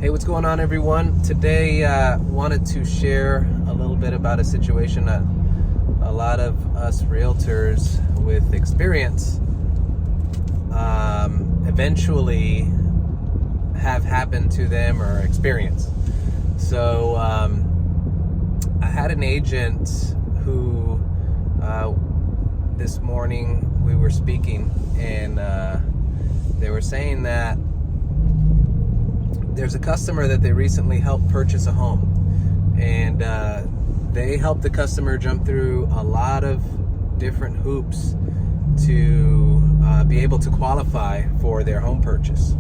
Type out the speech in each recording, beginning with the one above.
Hey, what's going on, everyone? Today, wanted to share a little bit about a situation that a lot of us realtors with experience eventually have happened to them or experience. So I had an agent who this morning we were speaking, and they were saying that there's a customer that they recently helped purchase a home, and they helped the customer jump through a lot of different hoops to be able to qualify for their home purchase.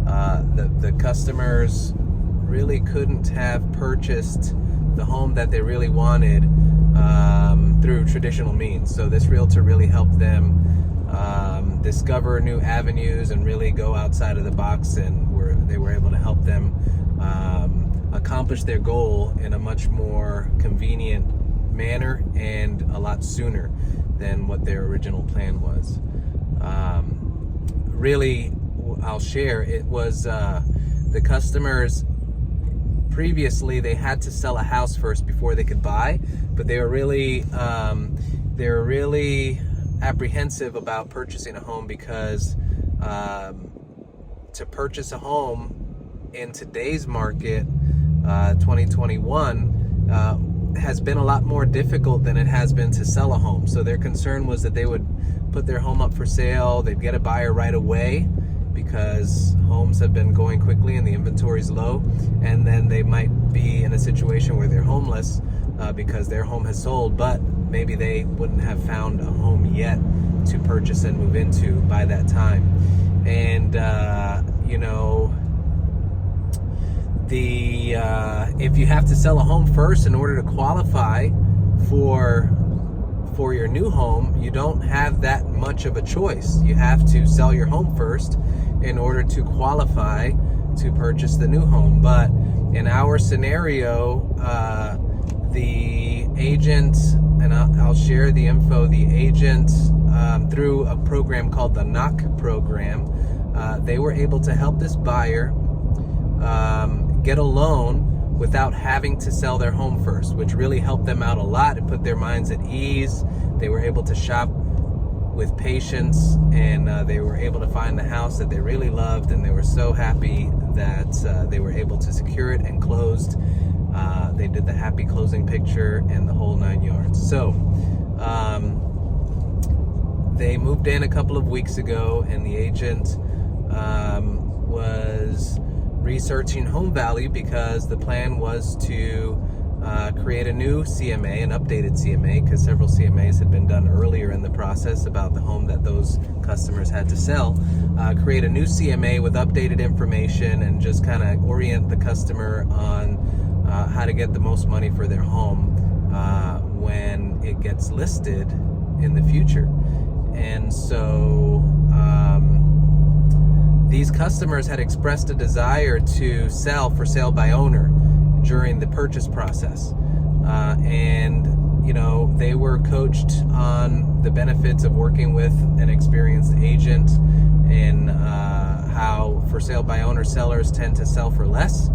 The customers really couldn't have purchased the home that they really wanted through traditional means. So this realtor really helped them discover new avenues and really go outside of the box, and they were able to help them accomplish their goal in a much more convenient manner and a lot sooner than what their original plan was. Really, I'll share, it was the customers previously, they had to sell a house first before they could buy, but they were really apprehensive about purchasing a home because to purchase a home in today's market, 2021, has been a lot more difficult than it has been to sell a home. So their concern was that they would put their home up for sale, they'd get a buyer right away because homes have been going quickly and the inventory's low, and then they might be in a situation where they're homeless because their home has sold, but maybe they wouldn't have found a home yet to purchase and move into by that time. And if you have to sell a home first in order to qualify for your new home, you don't have that much of a choice. You have to sell your home first in order to qualify to purchase the new home. But in our scenario, the agent, and I'll share the info, the agent through a program called the Knock program, they were able to help this buyer get a loan without having to sell their home first, which really helped them out a lot. It put their minds at ease. They were able to shop with patience, and they were able to find the house that they really loved, and they were so happy that they were able to secure it and closed. They did the happy closing picture and the whole 9 yards. So they moved in a couple of weeks ago, and the agent was researching home value because the plan was to create a new CMA, an updated CMA, because several CMAs had been done earlier in the process about the home that those customers had to sell. Create a new CMA with updated information and just kind of orient the customer on how to get the most money for their home when it gets listed in the future. And so these customers had expressed a desire to sell for sale by owner during the purchase process. And they were coached on the benefits of working with an experienced agent, and how for sale by owner sellers tend to sell for less.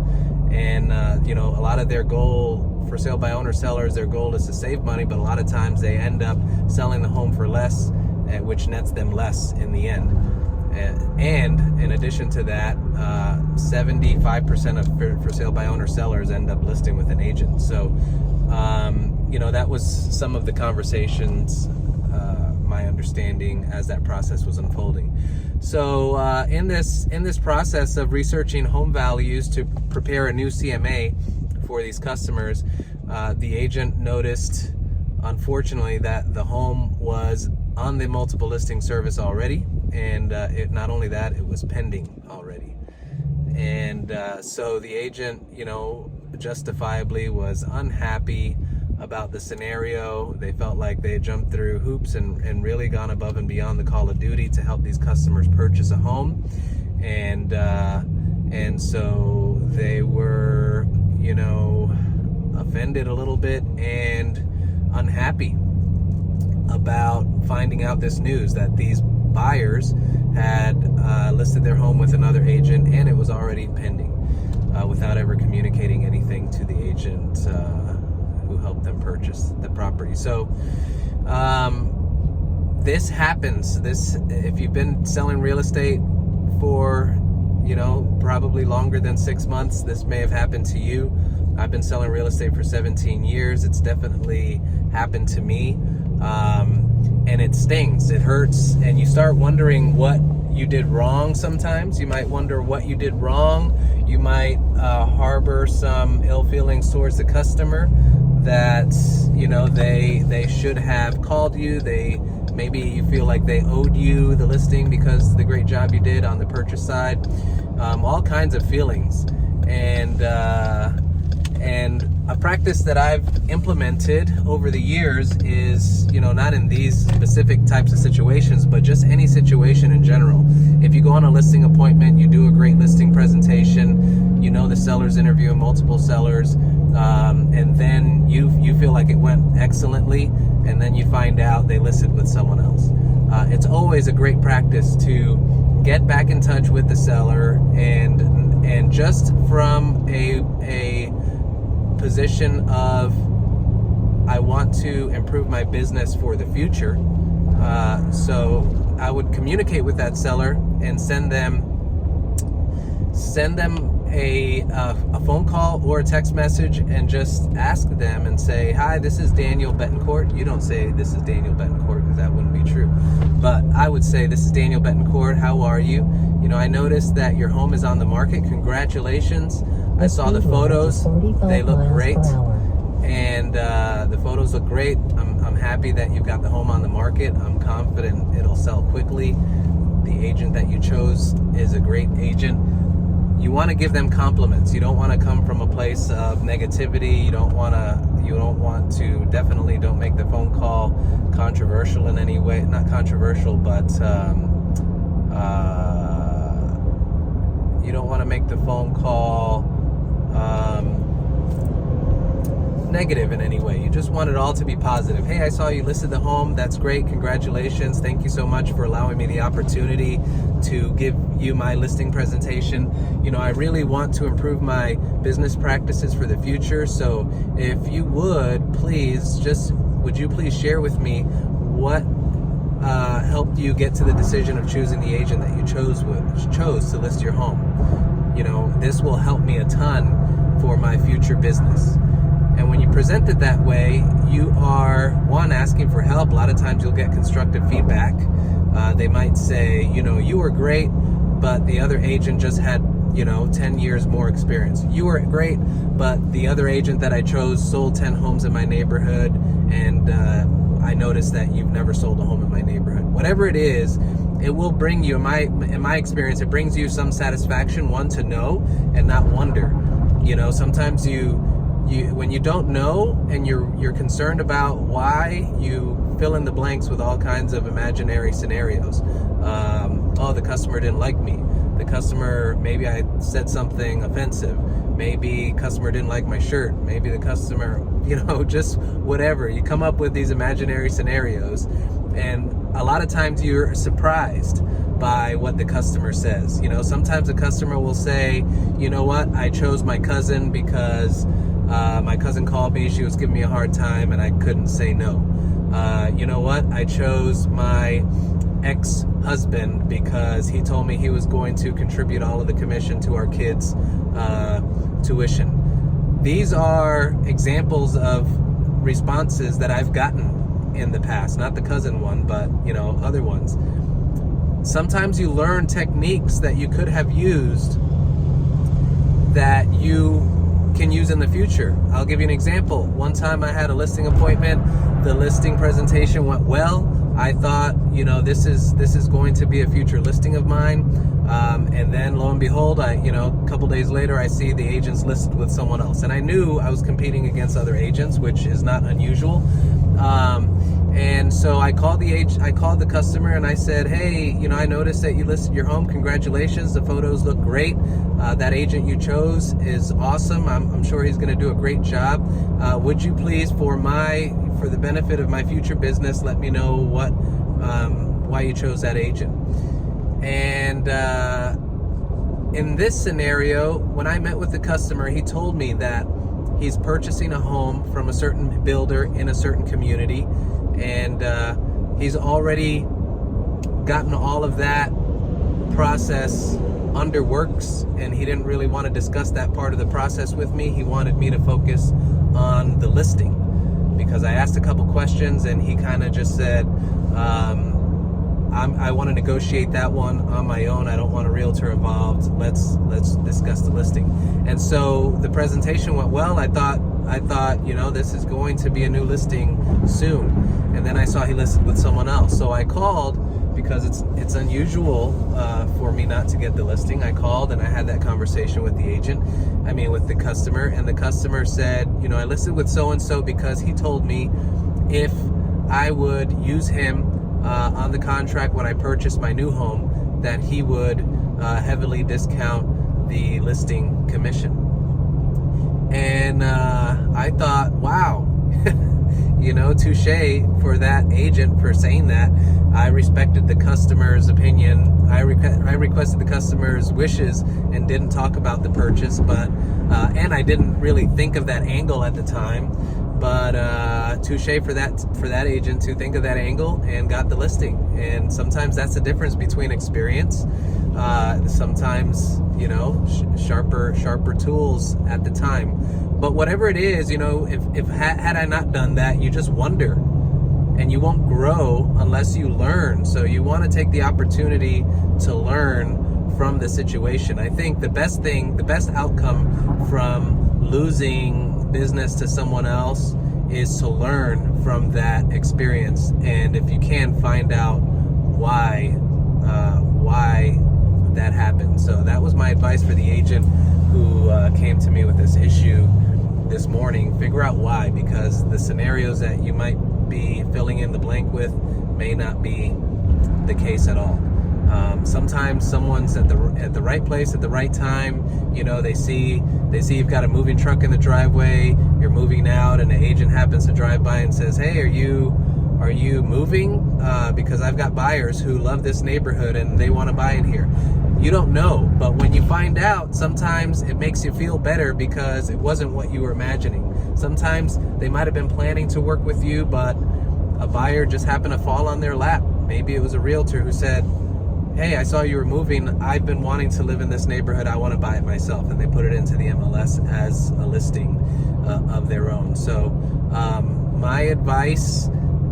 And a lot of their goal for sale by owner sellers, their goal is to save money, but a lot of times they end up selling the home for less, which nets them less in the end. And in addition to that, 75% of for sale by owner sellers end up listing with an agent. So, that was some of the conversations, my understanding, as that process was unfolding. So, in this process of researching home values to prepare a new CMA for these customers, the agent noticed, unfortunately, that the home was on the multiple listing service already, and not only that, it was pending already. And so the agent, justifiably was unhappy about the scenario. They felt like they had jumped through hoops and really gone above and beyond the call of duty to help these customers purchase a home. And so they were, offended a little bit and unhappy about finding out this news that these buyers had listed their home with another agent and it was already pending, communicating anything to the agent who helped them purchase the property. So this happens. If you've been selling real estate for, probably longer than 6 months, this may have happened to you. I've been selling real estate for 17 years. It's definitely happened to me. And it stings, it hurts, and you start wondering what you did wrong sometimes. You might wonder what you did wrong. You might harbor some ill feelings towards the customer that, they should have called you. Maybe you feel like they owed you the listing because of the great job you did on the purchase side. All kinds of feelings. And a practice that I've implemented over the years is, not in these specific types of situations, but just any situation in general. If you go on a listing appointment, you do a great listing presentation, the seller's interviewing multiple sellers, and then you feel like it went excellently, and then you find out they listed with someone else. It's always a great practice to get back in touch with the seller and just from a position of, I want to improve my business for the future. So I would communicate with that seller and send them a phone call or a text message and just ask them and say, hi, this is Daniel Betancourt. You don't say this is Daniel Betancourt because that wouldn't be true. But I would say, this is Daniel Betancourt. How are you? I noticed that your home is on the market. Congratulations. I saw the photos. They look great. And the photos look great. I'm happy that you've got the home on the market. I'm confident it'll sell quickly. The agent that you chose is a great agent. You want to give them compliments. You don't want to come from a place of negativity. You don't want to, definitely don't make the phone call controversial in any way. Not controversial, but you don't want to make the phone call negative in any way. You just want it all to be positive. Hey, I saw you listed the home. That's great. Congratulations. Thank you so much for allowing me the opportunity to give you my listing presentation. I really want to improve my business practices for the future. So if you would you please share with me what helped you get to the decision of choosing the agent that you chose to list your home. This will help me a ton for my future business. And when you present it that way, you are, one, asking for help. A lot of times you'll get constructive feedback. They might say, you were great, but the other agent just had, 10 years more experience. You were great, but the other agent that I chose sold 10 homes in my neighborhood, and I noticed that you've never sold a home in my neighborhood. Whatever it is, it will bring you, in my experience, it brings you some satisfaction, one, to know and not wonder. Sometimes when you don't know and you're concerned about why, you fill in the blanks with all kinds of imaginary scenarios. The customer didn't like me. The customer, maybe I said something offensive. Maybe customer didn't like my shirt. Maybe the customer, just whatever. You come up with these imaginary scenarios, and a lot of times you're surprised by what the customer says. Sometimes a customer will say, you know what, I chose my cousin because my cousin called me, she was giving me a hard time, and I couldn't say no. You know what, I chose my ex-husband because he told me he was going to contribute all of the commission to our kids' tuition. These are examples of responses that I've gotten in the past, not the cousin one, but other ones. Sometimes you learn techniques that you could have used that you can use in the future. I'll give you an example. One time I had a listing appointment. The listing presentation went well. I thought, this is going to be a future listing of mine. And then lo and behold, a couple days later, I see the agent's listed with someone else. And I knew I was competing against other agents, which is not unusual. And so I called the customer and I said, hey, I noticed that you listed your home. Congratulations. The photos look great. That agent you chose is awesome. I'm sure he's going to do a great job. Would you please, for the benefit of my future business, let me know why you chose that agent? And in this scenario, when I met with the customer, he told me that he's purchasing a home from a certain builder in a certain community, and he's already gotten all of that process under works, and he didn't really want to discuss that part of the process with me. He wanted me to focus on the listing, because I asked a couple questions and he kind of just said, I want to negotiate that one on my own. I don't want a realtor involved. Let's discuss the listing. And so the presentation went well. I thought, you know, this is going to be a new listing soon. And then I saw he listed with someone else. So I called, because it's unusual for me not to get the listing. I called and I had that conversation with with the customer, and the customer said, you know, I listed with so-and-so because he told me if I would use him on the contract when I purchased my new home, that he would heavily discount the listing commission. And I thought, wow, you know, touche for that agent for saying that. I respected the customer's opinion. I requested the customer's wishes and didn't talk about the purchase, but and I didn't really think of that angle at the time. But touche for that agent to think of that angle and got the listing. And sometimes that's the difference between experience. Sometimes, you know, sharper tools at the time. But whatever it is, you know, if had I not done that, you just wonder, and you won't grow unless you learn. So you want to take the opportunity to learn from the situation. I think the best outcome from losing business to someone else is to learn from that experience, and if you can, find out why that happened. So that was my advice for the agent who came to me with this issue this morning. Figure out why, because the scenarios that you might be filling in the blank with may not be the case at all. Sometimes someone's at the right place at the right time. You know, they see you've got a moving truck in the driveway, you're moving out, and the agent happens to drive by and says, hey, are you moving? Because I've got buyers who love this neighborhood and they want to buy it here. You don't know, but when you find out, sometimes it makes you feel better because it wasn't what you were imagining. Sometimes they might have been planning to work with you, but a buyer just happened to fall on their lap. Maybe it was a realtor who said, hey, I saw you were moving. I've been wanting to live in this neighborhood. I want to buy it myself. And they put it into the MLS as a listing of their own. So my advice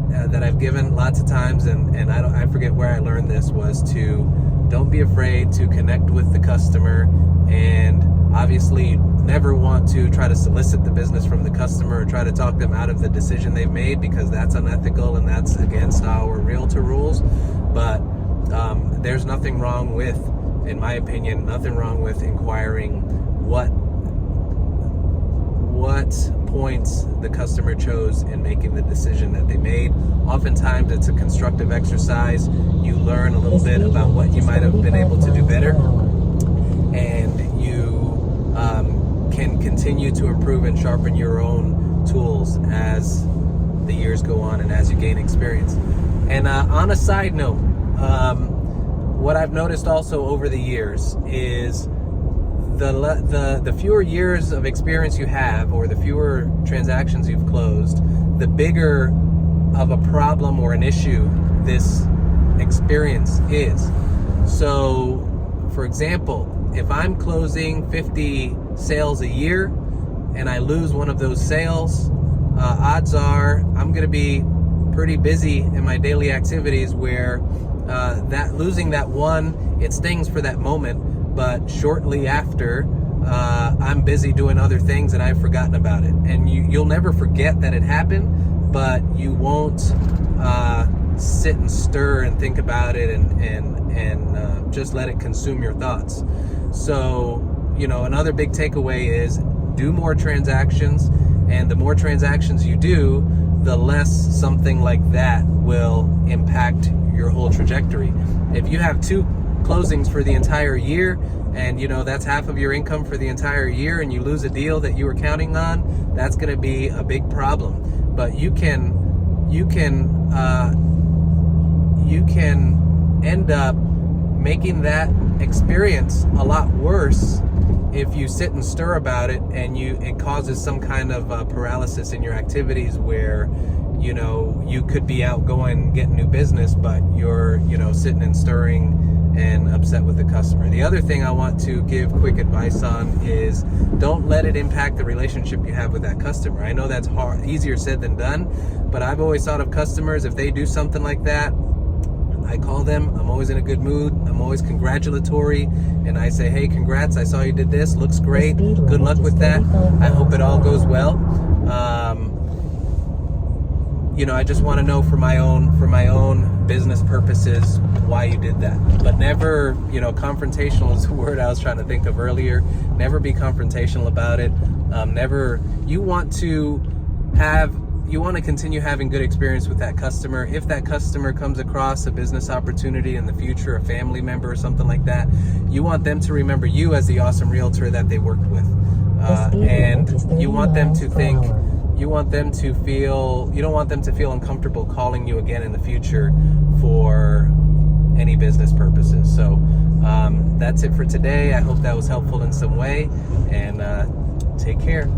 that I've given lots of times, and I forget where I learned this, was to don't be afraid to connect with the customer, and obviously never want to try to solicit the business from the customer or try to talk them out of the decision they've made, because that's unethical and that's against our realtor rules. But there's nothing wrong with, in my opinion, nothing wrong with inquiring what points the customer chose in making the decision that they made. Oftentimes it's a constructive exercise. You learn a little bit about what you might have been able to do better, and you can continue to improve and sharpen your own tools as the years go on and as you gain experience. And on a side note, what I've noticed also over the years is the fewer years of experience you have, or the fewer transactions you've closed, the bigger of a problem or an issue this experience is. So, for example, if I'm closing 50 sales a year and I lose one of those sales, odds are I'm going to be pretty busy in my daily activities, where that losing that one, it stings for that moment, but shortly after, I'm busy doing other things and I've forgotten about it. And you'll never forget that it happened, but you won't sit and stir and think about it and just let it consume your thoughts. So, you know, another big takeaway is do more transactions, and the more transactions you do, the less something like that will impact your whole trajectory. If you have 2 closings for the entire year, and you know that's half of your income for the entire year, and you lose a deal that you were counting on, that's going to be a big problem. But you can end up making that experience a lot worse if you sit and stir about it, and it causes some kind of paralysis in your activities, where you could be out going getting new business, but you're sitting and stirring and upset with the customer. The other thing I want to give quick advice on is, don't let it impact the relationship you have with that customer. I know that's easier said than done, but I've always thought of customers, if they do something like that, I call them, I'm always in a good mood, I'm always congratulatory, and I say, hey, congrats, I saw you did this, looks great, good luck with that, I hope it all goes well. I just want to know for my own business purposes why you did that. But never, confrontational is the word I was trying to think of earlier. Never be confrontational about it. You want to continue having good experience with that customer. If that customer comes across a business opportunity in the future, a family member or something like that, you want them to remember you as the awesome realtor that they worked with. And you want them to think, you don't want them to feel uncomfortable calling you again in the future for any business purposes. So that's it for today. I hope that was helpful in some way, and take care.